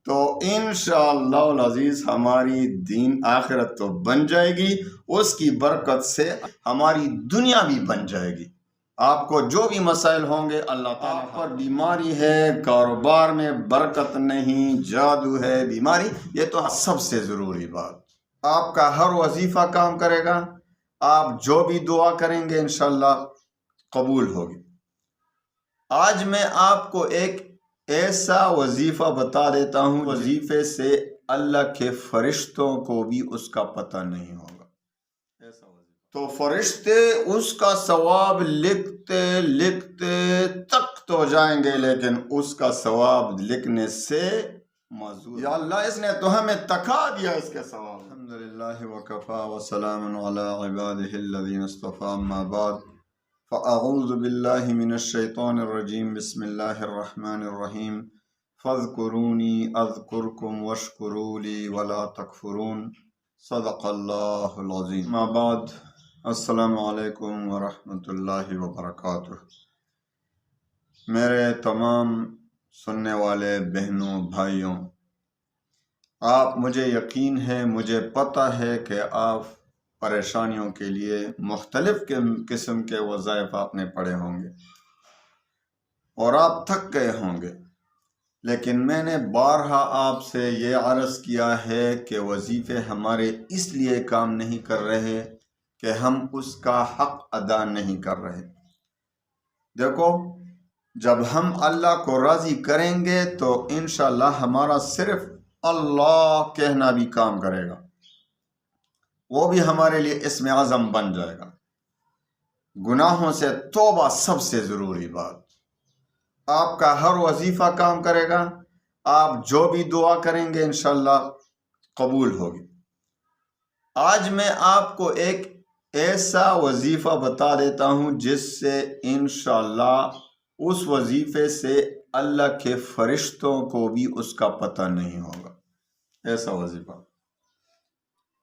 تو انشاءاللہ العزیز ہماری دین آخرت تو بن جائے گی، اس کی برکت سے ہماری دنیا بھی بن جائے گی۔ آپ کو جو بھی مسائل ہوں گے، اللہ تعالیٰ پر بیماری ہے، کاروبار میں برکت نہیں، جادو ہے، بیماری، یہ تو سب سے ضروری بات، آپ کا ہر وظیفہ کام کرے گا، آپ جو بھی دعا کریں گے انشاءاللہ قبول ہوگی۔ آج میں آپ کو ایک ایسا وظیفہ بتا دیتا ہوں، وظیفے سے اللہ کے فرشتوں کو بھی اس کا پتہ نہیں ہوگا۔ تو فرشتے اس کا ثواب لکھتے لکھتے تک تو جائیں گے، لیکن اس کا ثواب لکھنے سے معذور۔ یا اللہ، اس نے تو ہمیں تکا دیا اس کے ثواب۔ الحمدللہ وکفا وسلام علی عبادہ الذین اصطفی، اما بعد فاعوذ باللہ من الشیطان الرجیم، بسم اللہ الرحمن الرحیم، فاذکرونی اذکرکم واشکروا لی ولا تکفرون، صدق اللہ العظیم۔ اما بعد، السلام علیکم ورحمۃ اللہ وبرکاتہ۔ میرے تمام سننے والے بہنوں بھائیوں، آپ مجھے یقین ہے، مجھے پتہ ہے کہ آپ پریشانیوں کے لیے مختلف قسم کے وظائف آپ نے پڑھے ہوں گے اور آپ تھک گئے ہوں گے، لیکن میں نے بارہا آپ سے یہ عرض کیا ہے کہ وظیفے ہمارے اس لیے کام نہیں کر رہے کہ ہم اس کا حق ادا نہیں کر رہے۔ دیکھو، جب ہم اللہ کو راضی کریں گے تو انشاءاللہ ہمارا صرف اللہ کہنا بھی کام کرے گا، وہ بھی ہمارے لیے اسم اعظم بن جائے گا۔ گناہوں سے توبہ سب سے ضروری بات، آپ کا ہر وظیفہ کام کرے گا، آپ جو بھی دعا کریں گے انشاءاللہ قبول ہوگی۔ آج میں آپ کو ایک ایسا وظیفہ بتا دیتا ہوں جس سے انشاءاللہ اس وظیفے سے اللہ کے فرشتوں کو بھی اس کا پتہ نہیں ہوگا۔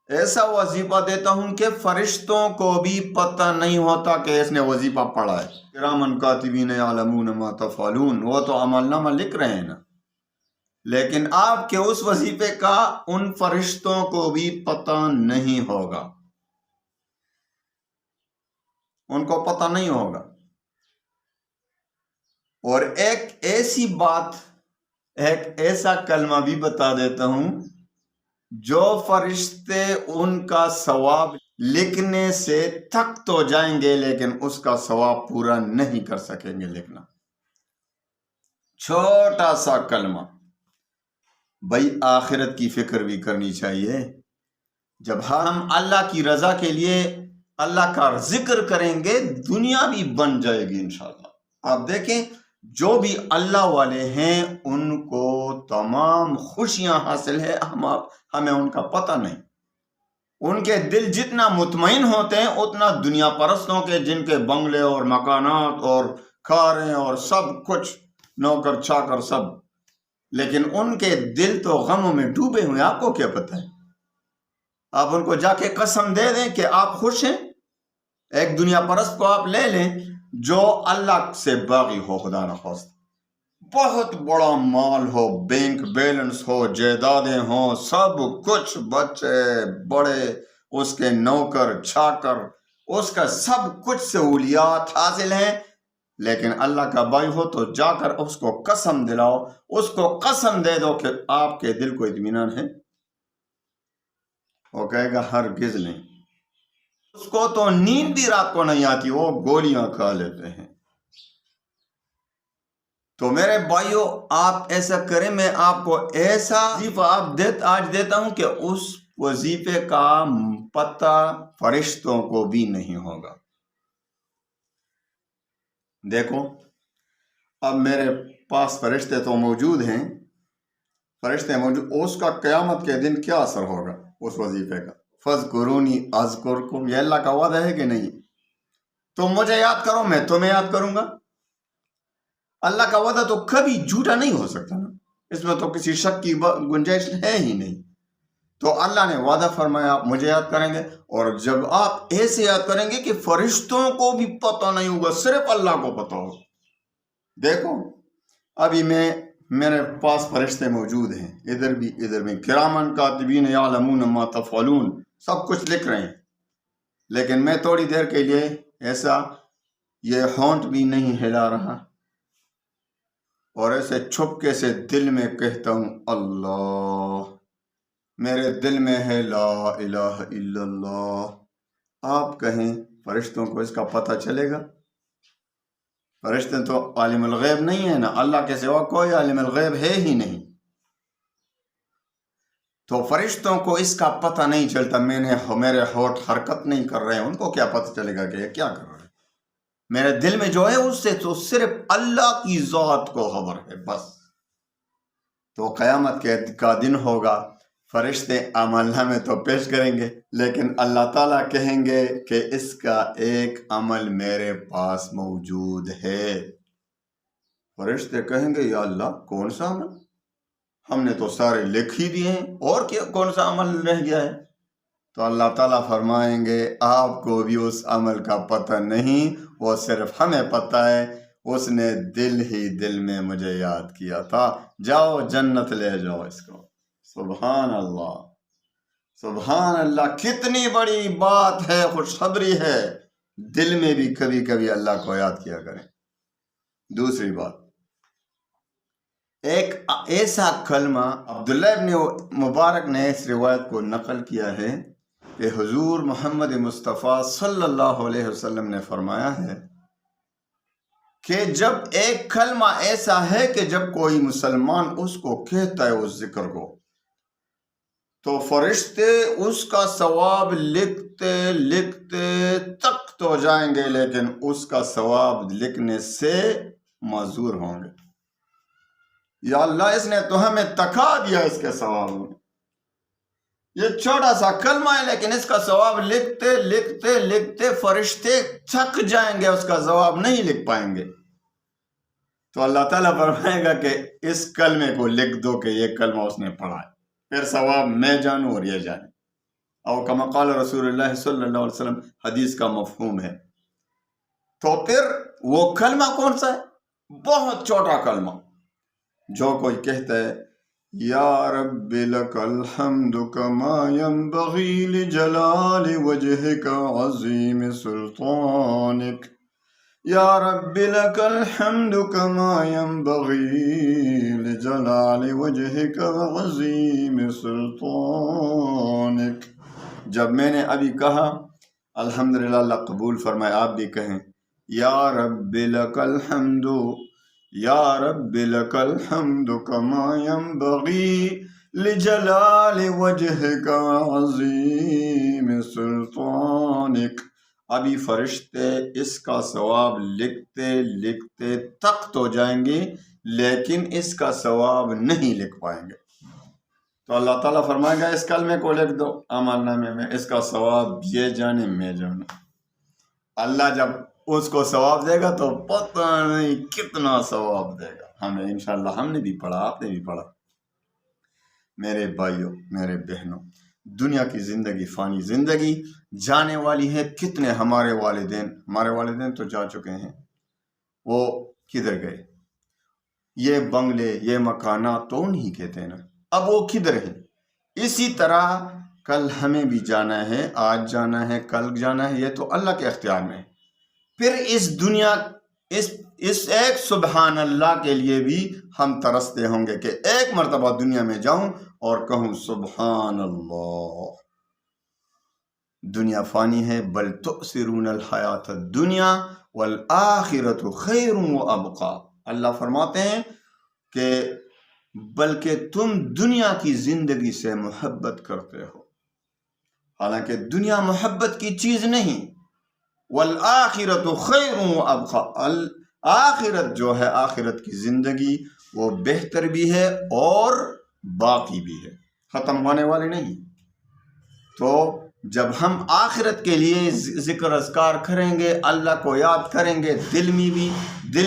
ایسا وظیفہ دیتا ہوں کہ فرشتوں کو بھی پتہ نہیں ہوتا کہ اس نے وظیفہ پڑھا ہے۔ کرامن کاتبین یعلمون ما تفعلون، وہ تو عمل نامہ لکھ رہے ہیں نا، لیکن آپ کے اس وظیفے کا ان فرشتوں کو بھی پتہ نہیں ہوگا، ان کو پتہ نہیں ہوگا۔ اور ایک ایسی بات، ایک ایسا کلمہ بھی بتا دیتا ہوں جو فرشتے ان کا ثواب لکھنے سے تھک تو جائیں گے، لیکن اس کا ثواب پورا نہیں کر سکیں گے لکھنا۔ چھوٹا سا کلمہ، بھائی آخرت کی فکر بھی کرنی چاہیے۔ جب ہم اللہ کی رضا کے لیے اللہ کا ذکر کریں گے، دنیا بھی بن جائے گی انشاءاللہ۔ آپ دیکھیں، جو بھی اللہ والے ہیں ان کو تمام خوشیاں حاصل ہے، ہمیں ان کا پتہ نہیں۔ ان کے دل جتنا مطمئن ہوتے ہیں اتنا دنیا پرستوں کے، جن کے بنگلے اور مکانات اور کاریں اور سب کچھ، نوکر چاکر سب، لیکن ان کے دل تو غموں میں ڈوبے ہوئے۔ آپ کو کیا پتہ ہے؟ آپ ان کو جا کے قسم دے دیں کہ آپ خوش ہیں، ایک دنیا پرست کو آپ لے لیں جو اللہ سے باغی ہو، خدا نخواست، بہت بڑا مال ہو، بینک بیلنس ہو، جائیدادیں ہوں، سب کچھ، بچے بڑے، اس کے نوکر چاکر، اس کا سب کچھ سہولیات حاصل ہیں، لیکن اللہ کا بھائی ہو تو جا کر اس کو قسم دلاؤ، اس کو قسم دے دو کہ آپ کے دل کو اطمینان ہے، وہ کہے گا ہرگز نہیں۔ اس کو تو نیند بھی رات کو نہیں آتی، وہ گولیاں کھا لیتے ہیں۔ تو میرے بھائیوں، آپ ایسا کریں، میں آپ کو ایسا وظیفہ آج دیتا ہوں کہ اس وظیفے کا پتہ فرشتوں کو بھی نہیں ہوگا۔ دیکھو، اب میرے پاس فرشتے تو موجود ہیں، فرشتے موجود، اس کا قیامت کے دن کیا اثر ہوگا اس وظیفے کا؟ فَاذْكُرُونِي أَذْكُرْكُمْ، یہ اللہ کا وعدہ ہے کہ نہیں؟ تم مجھے یاد کرو، میں تمہیں یاد کروں گا۔ اللہ کا وعدہ تو کبھی جھوٹا نہیں ہو سکتا نا، اس میں تو کسی شک کی گنجائش ہے ہی نہیں۔ تو اللہ نے وعدہ فرمایا آپ مجھے یاد کریں گے، اور جب آپ ایسے یاد کریں گے کہ فرشتوں کو بھی پتہ نہیں ہوگا، صرف اللہ کو پتہ ہوگا۔ دیکھو، ابھی میں میرے پاس فرشتے موجود ہیں، ادھر بھی کرامن کاتبین یعلمون ما تفعلون، سب کچھ لکھ رہے ہیں، لیکن میں تھوڑی دیر کے لیے ایسا یہ ہونٹ بھی نہیں ہلا رہا اور ایسے چھپکے سے دل میں کہتا ہوں اللہ، میرے دل میں ہے لا الہ الا اللہ۔ آپ کہیں فرشتوں کو اس کا پتہ چلے گا؟ فرشتے تو عالم الغیب نہیں ہے نا، اللہ کے سوا کوئی عالم الغیب ہے ہی نہیں، تو فرشتوں کو اس کا پتہ نہیں چلتا میرے ہونٹ حرکت نہیں کر رہے ہیں، ان کو کیا پتہ چلے گا کہ یہ کیا کر رہے ہیں؟ میرے دل میں جو ہے اس سے تو صرف اللہ کی ذات کو خبر ہے بس۔ تو قیامت کا دن ہوگا، فرشتے عمل نامے تو پیش کریں گے، لیکن اللہ تعالیٰ کہیں گے کہ اس کا ایک عمل میرے پاس موجود ہے۔ فرشتے کہیں گے یا اللہ کون سا عمل؟ ہم نے تو سارے لکھ ہی دیے ہیں، اور کون سا عمل رہ گیا ہے؟ تو اللہ تعالیٰ فرمائیں گے آپ کو بھی اس عمل کا پتہ نہیں، وہ صرف ہمیں پتہ ہے، اس نے دل ہی دل میں مجھے یاد کیا تھا، جاؤ جنت لے جاؤ اس کو۔ سبحان اللہ، سبحان اللہ، کتنی بڑی بات ہے، خوشخبری ہے، دل میں بھی کبھی کبھی اللہ کو یاد کیا کریں۔ دوسری بات، ایک ایسا کلمہ عبداللہ ابن مبارک نے اس روایت کو نقل کیا ہے کہ حضور محمد مصطفیٰ صلی اللہ علیہ وسلم نے فرمایا ہے کہ جب ایک کلمہ ایسا ہے کہ جب کوئی مسلمان اس کو کہتا ہے اس ذکر کو، تو فرشتے اس کا ثواب لکھتے لکھتے تخت ہو جائیں گے، لیکن اس کا ثواب لکھنے سے معذور ہوں گے۔ یا اللہ اس نے تو ہمیں تکا دیا اس کے ثواب میں، یہ چھوٹا سا کلمہ ہے لیکن اس کا ثواب لکھتے لکھتے لکھتے فرشتے تھک جائیں گے، اس کا ثواب نہیں لکھ پائیں گے۔ تو اللہ تعالیٰ فرمائے گا کہ اس کلمے کو لکھ دو کہ یہ کلمہ اس نے پڑھا ہے، پھر ثواب میں جانوں اور یہ جانے۔ او کما قال رسول اللہ صلی اللہ علیہ وسلم، حدیث کا مفہوم ہے۔ تو پھر وہ کلمہ کون سا ہے؟ بہت چھوٹا کلمہ، جو کوئی کہتا ہے یا رب لک الحمد کما ینبغی لجلال وجہک عظیم سلطانک، یا رب لک الحمد کما ینبغی لجلال وجہک عظیم سلطانک۔ جب میں نے ابھی کہا الحمدللہ، اللہ قبول فرمائے، آپ بھی کہیں یا رب لک الحمد، یا رب لک الحمد کما ینبغی لجلال وجہک عظیم سلطانک۔ ابھی فرشتے اس کا ثواب لکھتے لکھتے تخت ہو جائیں گے، لیکن اس کا ثواب نہیں لکھ پائیں گے۔ تو اللہ تعالیٰ فرمائے گا اس کلمے کو لکھ دو عمل نامے میں، اس کا ثواب یہ جانے میں جانے۔ اللہ جب اس کو ثواب دے گا تو پتہ نہیں کتنا ثواب دے گا ہمیں، انشاءاللہ ہم نے بھی پڑھا، آپ نے بھی پڑھا۔ میرے بھائیوں، میرے بہنوں، دنیا کی زندگی فانی زندگی جانے والی ہے۔ کتنے ہمارے والدین تو جا چکے ہیں، وہ کدھر گئے؟ یہ بنگلے، یہ مکانات تو انہی کہتے ہیں نا، اب وہ کدھر ہیں؟ اسی طرح کل ہمیں بھی جانا ہے، آج جانا ہے، کل جانا ہے، یہ تو اللہ کے اختیار میں ہے۔ پھر اس دنیا، اس ایک سبحان اللہ کے لیے بھی ہم ترستے ہوں گے کہ ایک مرتبہ دنیا میں جاؤں اور کہوں سبحان اللہ۔ دنیا فانی ہے، بل تؤثرون الحیات الدنیا والآخرۃ خیر وابقا۔ اللہ فرماتے ہیں کہ بلکہ تم دنیا کی زندگی سے محبت کرتے ہو، حالانکہ دنیا محبت کی چیز نہیں۔ والآخرۃ خیر وابقا، آخرت جو ہے، آخرت کی زندگی وہ بہتر بھی ہے اور باقی بھی ہے، ختم ہونے والی نہیں۔ تو جب ہم آخرت کے لیے ذکر اذکار کریں گے، اللہ کو یاد کریں گے، دل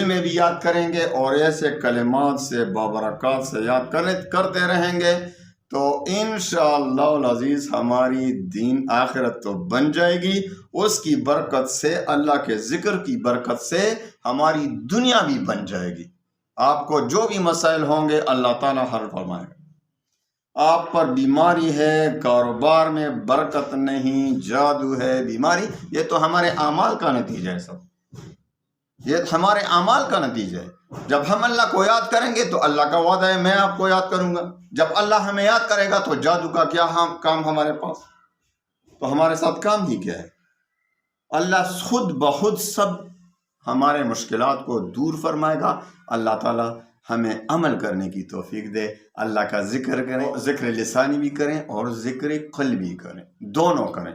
میں بھی یاد کریں گے، اور ایسے کلمات سے بابرکات سے یاد کرتے رہیں گے، تو انشاءاللہ العزیز ہماری دین آخرت تو بن جائے گی۔ اس کی برکت سے، اللہ کے ذکر کی برکت سے ہماری دنیا بھی بن جائے گی۔ آپ کو جو بھی مسائل ہوں گے اللہ تعالیٰ حل فرمائے گا۔ آپ پر بیماری ہے، کاروبار میں برکت نہیں، جادو ہے، بیماری، یہ تو ہمارے اعمال کا نتیجہ ہے، یہ ہمارے اعمال کا نتیجہ ہے۔ جب ہم اللہ کو یاد کریں گے تو اللہ کا وعدہ ہے میں آپ کو یاد کروں گا۔ جب اللہ ہمیں یاد کرے گا تو جادو کا کیا کام ہمارے پاس، تو ہمارے ساتھ کام ہی کیا ہے۔ اللہ خود بخود سب ہمارے مشکلات کو دور فرمائے گا۔ اللہ تعالیٰ ہمیں عمل کرنے کی توفیق دے، اللہ کا ذکر کریں، ذکر لسانی بھی کریں اور ذکر قلبی کریں، دونوں کریں،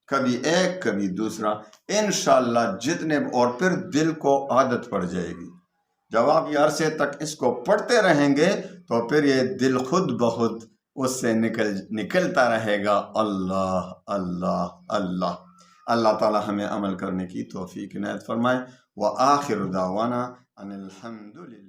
کبھی ایک کبھی دوسرا، انشاءاللہ جتنے، اور پھر دل کو عادت پڑ جائے گی۔ جب آپ یہ عرصے تک اس کو پڑھتے رہیں گے تو پھر یہ دل خود بخود اس سے نکلتا رہے گا، اللہ اللہ اللہ۔ اللہ تعالی ہمیں عمل کرنے کی توفیق عنایت فرمائے۔ وآخر دعوانا ان الحمد للہ۔